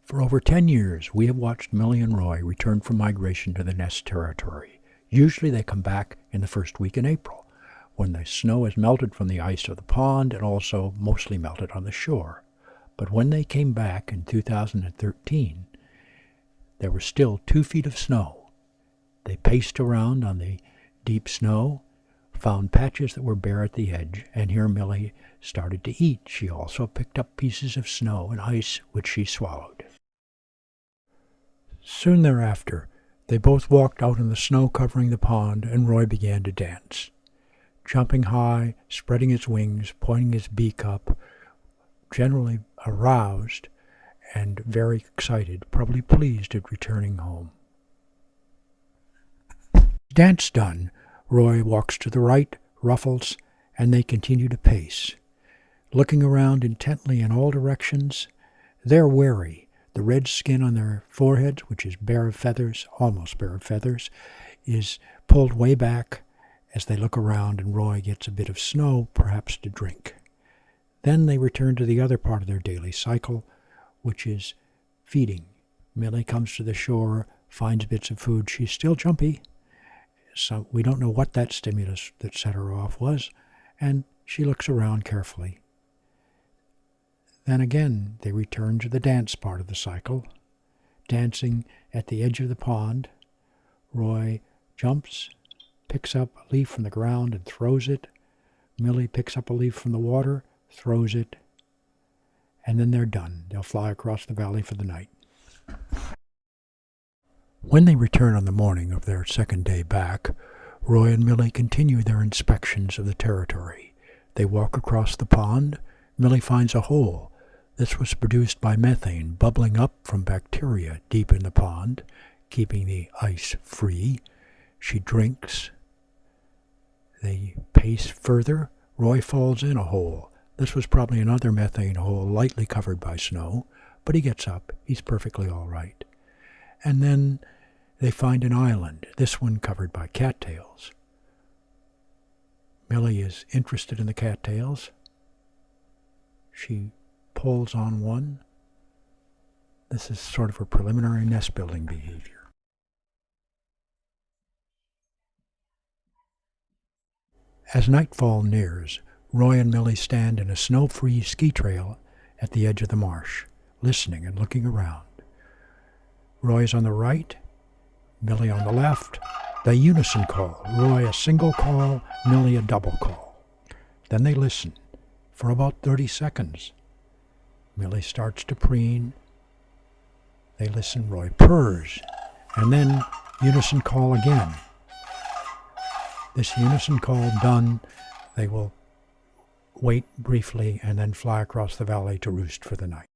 For over 10 years, we have watched Millie and Roy return from migration to the nest territory. Usually they come back in the first week in April, when the snow has melted from the ice of the pond and also mostly melted on the shore. But when they came back in 2013, there was still 2 feet of snow. They paced around on the deep snow, found patches that were bare at the edge, and here Millie started to eat. She also picked up pieces of snow and ice, which she swallowed. Soon thereafter, they both walked out in the snow covering the pond, and Roy began to dance. Jumping high, spreading his wings, pointing his beak up, generally aroused and very excited, probably pleased at returning home. Dance done, Roy walks to the right, ruffles, and they continue to pace. Looking around intently in all directions, they're wary. The red skin on their foreheads, which is bare of feathers, almost bare of feathers, is pulled way back as they look around, and Roy gets a bit of snow, perhaps to drink. Then they return to the other part of their daily cycle, which is feeding. Millie comes to the shore, finds bits of food. She's still jumpy, so we don't know what that stimulus that set her off was, and she looks around carefully. Then again, they return to the dance part of the cycle, dancing at the edge of the pond. Roy jumps, picks up a leaf from the ground and throws it. Millie picks up a leaf from the water, throws it, and then they're done. They'll fly across the valley for the night. When they return on the morning of their second day back, Roy and Millie continue their inspections of the territory. They walk across the pond. Millie finds a hole. This was produced by methane bubbling up from bacteria deep in the pond, keeping the ice free. She drinks. They pace further. Roy falls in a hole. This was probably another methane hole, lightly covered by snow, but he gets up. He's perfectly all right. And then they find an island, this one covered by cattails. Millie is interested in the cattails. She pulls on one. This is sort of her preliminary nest building behavior. As nightfall nears, Roy and Millie stand in a snow-free ski trail at the edge of the marsh, listening and looking around. Roy's on the right, Millie on the left. They unison call. Roy a single call, Millie a double call. Then they listen for about 30 seconds. Millie starts to preen. They listen, Roy purrs, and then unison call again. This unison call done, they will wait briefly and then fly across the valley to roost for the night.